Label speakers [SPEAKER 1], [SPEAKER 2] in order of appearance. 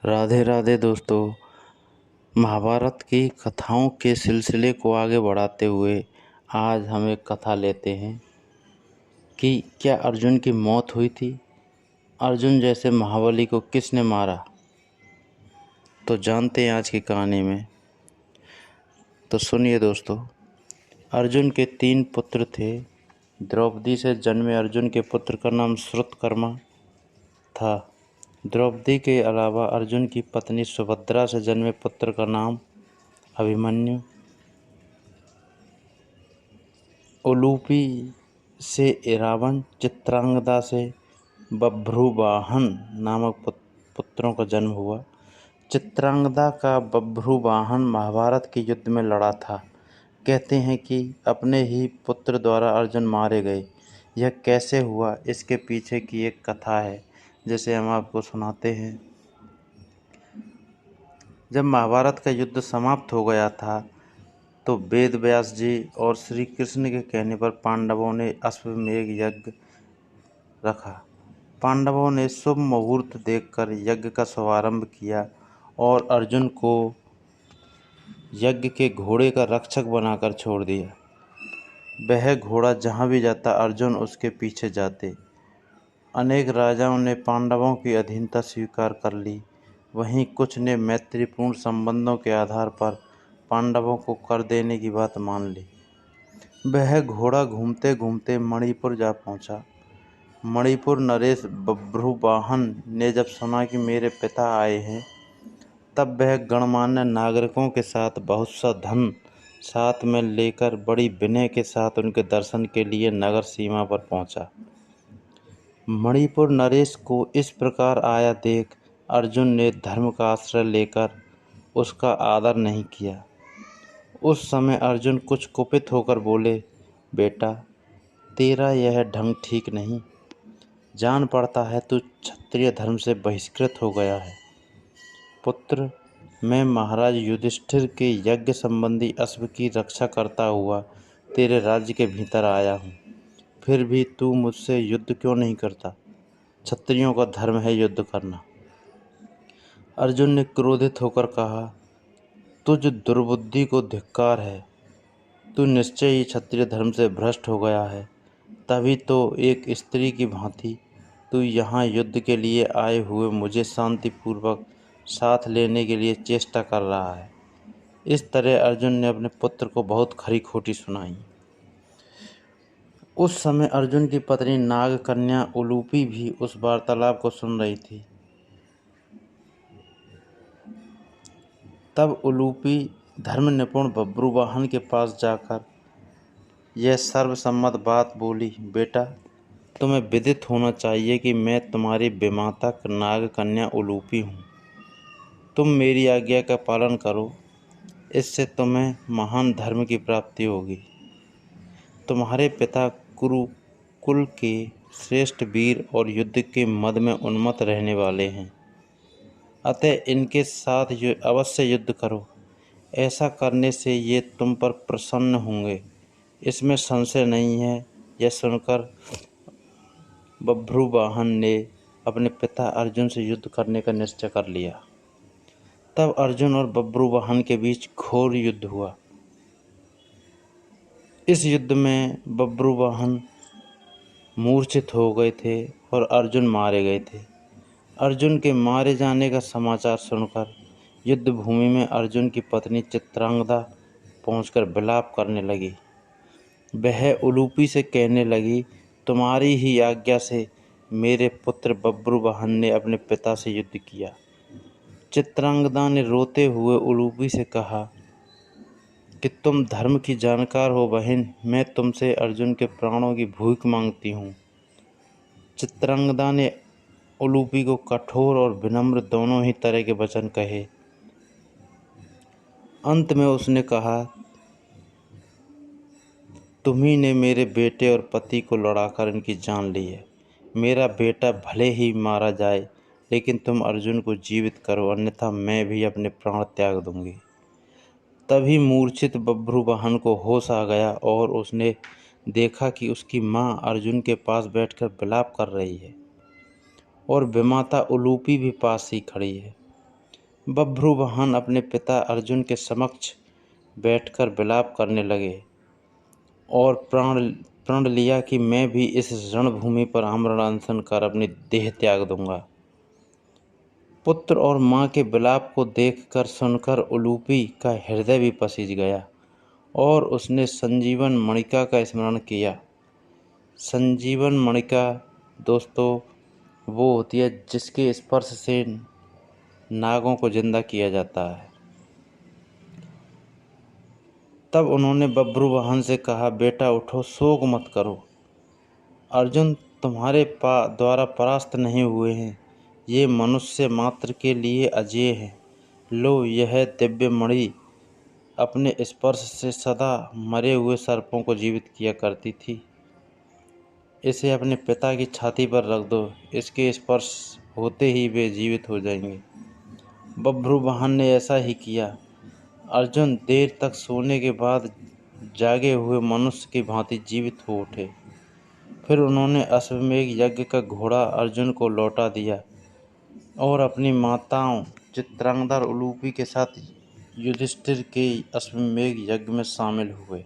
[SPEAKER 1] राधे राधे दोस्तों। महाभारत की कथाओं के सिलसिले को आगे बढ़ाते हुए आज हम एक कथा लेते हैं कि क्या अर्जुन की मौत हुई थी। अर्जुन जैसे महाबली को किसने मारा, तो जानते हैं आज की कहानी में। तो सुनिए दोस्तों। अर्जुन के 3 पुत्र थे। द्रौपदी से जन्मे अर्जुन के पुत्र का नाम श्रुतकर्मा था। द्रौपदी के अलावा अर्जुन की पत्नी सुभद्रा से जन्मे पुत्र का नाम अभिमन्यु, उलूपी से रावण, चित्रांगदा से बभ्रुवाहन नामक पुत्रों का जन्म हुआ। चित्रांगदा का बभ्रुवाहन महाभारत के युद्ध में लड़ा था। कहते हैं कि अपने ही पुत्र द्वारा अर्जुन मारे गए। यह कैसे हुआ, इसके पीछे की एक कथा है जिसे हम आपको सुनाते हैं। जब महाभारत का युद्ध समाप्त हो गया था तो वेद व्यास जी और श्री कृष्ण के कहने पर पांडवों ने अश्वमेध यज्ञ रखा। पांडवों ने शुभ मुहूर्त देखकर यज्ञ का शुभारंभ किया और अर्जुन को यज्ञ के घोड़े का रक्षक बनाकर छोड़ दिया। वह घोड़ा जहाँ भी जाता अर्जुन उसके पीछे जाते। अनेक राजाओं ने पांडवों की अधीनता स्वीकार कर ली। वहीं कुछ ने मैत्रीपूर्ण संबंधों के आधार पर पांडवों को कर देने की बात मान ली। वह घोड़ा घूमते घूमते मणिपुर जा पहुंचा। मणिपुर नरेश बभ्रुवाहन ने जब सुना कि मेरे पिता आए हैं, तब वह गणमान्य नागरिकों के साथ बहुत सा धन साथ में लेकर बड़ी विनय के साथ उनके दर्शन के लिए नगर सीमा पर पहुंचा। मणिपुर नरेश को इस प्रकार आया देख अर्जुन ने धर्म का आश्रय लेकर उसका आदर नहीं किया। उस समय अर्जुन कुछ कुपित होकर बोले, बेटा, तेरा यह ढंग ठीक नहीं। जान पड़ता है तू क्षत्रिय धर्म से बहिष्कृत हो गया है। पुत्र, मैं महाराज युधिष्ठिर के यज्ञ संबंधी अश्व की रक्षा करता हुआ तेरे राज्य के भीतर आया हूँ। फिर भी तू मुझसे युद्ध क्यों नहीं करता? क्षत्रियों का धर्म है युद्ध करना। अर्जुन ने क्रोधित होकर कहा, तुझ दुर्बुद्धि को धिक्कार है। तू निश्चय ही क्षत्रिय धर्म से भ्रष्ट हो गया है। तभी तो एक स्त्री की भांति तू यहाँ युद्ध के लिए आए हुए मुझे शांतिपूर्वक साथ लेने के लिए चेष्टा कर रहा है। इस तरह अर्जुन ने अपने पुत्र को बहुत खरी खोटी सुनाई। उस समय अर्जुन की पत्नी नागकन्या उलूपी भी उस वार्तालाप को सुन रही थी। तब उलूपी धर्म निपुण बभ्रुवाहन के पास जाकर यह सर्वसम्मत बात बोली, बेटा, तुम्हें विदित होना चाहिए कि मैं तुम्हारी विमाता नागकन्या उलूपी हूँ। तुम मेरी आज्ञा का पालन करो, इससे तुम्हें महान धर्म की प्राप्ति होगी। तुम्हारे पिता कुरुकुल के श्रेष्ठ वीर और युद्ध के मद में उन्मत्त रहने वाले हैं। अतः इनके साथ अवश्य युद्ध करो। ऐसा करने से ये तुम पर प्रसन्न होंगे, इसमें संशय नहीं है। यह सुनकर बभ्रुवाहन ने अपने पिता अर्जुन से युद्ध करने का निश्चय कर लिया। तब अर्जुन और बभ्रुवाहन के बीच घोर युद्ध हुआ। इस युद्ध में बभ्रुवाहन मूर्छित हो गए थे और अर्जुन मारे गए थे। अर्जुन के मारे जाने का समाचार सुनकर युद्ध भूमि में अर्जुन की पत्नी चित्रांगदा पहुंचकर विलाप करने लगी। वह उलूपी से कहने लगी, तुम्हारी ही आज्ञा से मेरे पुत्र बभ्रुवाहन ने अपने पिता से युद्ध किया। चित्रांगदा ने रोते हुए उलूपी से कहा कि तुम धर्म की जानकार हो बहन, मैं तुमसे अर्जुन के प्राणों की भूख मांगती हूँ। चित्रांगदा ने उलूपी को कठोर और विनम्र दोनों ही तरह के वचन कहे। अंत में उसने कहा, तुम्ही ने मेरे बेटे और पति को लड़ाकर इनकी जान ली है। मेरा बेटा भले ही मारा जाए, लेकिन तुम अर्जुन को जीवित करो, अन्यथा मैं भी अपने प्राण त्याग दूंगी। तभी मूर्छित बभ्रुवाहन को होश आ गया और उसने देखा कि उसकी माँ अर्जुन के पास बैठकर विलाप कर रही है और विमाता उलूपी भी पास ही खड़ी है। बभ्रुवाहन अपने पिता अर्जुन के समक्ष बैठकर विलाप करने लगे और प्रण लिया कि मैं भी इस रणभूमि पर आमरण अनशन कर अपनी देह त्याग दूंगा। पुत्र और माँ के विलाप को देखकर सुनकर उलूपी का हृदय भी पसीज गया और उसने संजीवन मणिका का स्मरण किया। संजीवन मणिका दोस्तों वो होती है जिसके स्पर्श से नागों को जिंदा किया जाता है। तब उन्होंने बभ्रुवाहन से कहा, बेटा उठो, शोक मत करो। अर्जुन तुम्हारे द्वारा परास्त नहीं हुए हैं। ये मनुष्य मात्र के लिए अजेय है। लो, यह दिव्य मणि अपने स्पर्श से सदा मरे हुए सर्पों को जीवित किया करती थी। इसे अपने पिता की छाती पर रख दो। इसके स्पर्श होते ही वे जीवित हो जाएंगे। बभ्रुवाहन ने ऐसा ही किया। अर्जुन देर तक सोने के बाद जागे हुए मनुष्य की भांति जीवित हो उठे। फिर उन्होंने अश्वमेध यज्ञ का घोड़ा अर्जुन को लौटा दिया और अपनी माताओं चित्रांगदा और उलूपी के साथ युधिष्ठिर के अश्वमेध यज्ञ में शामिल हुए।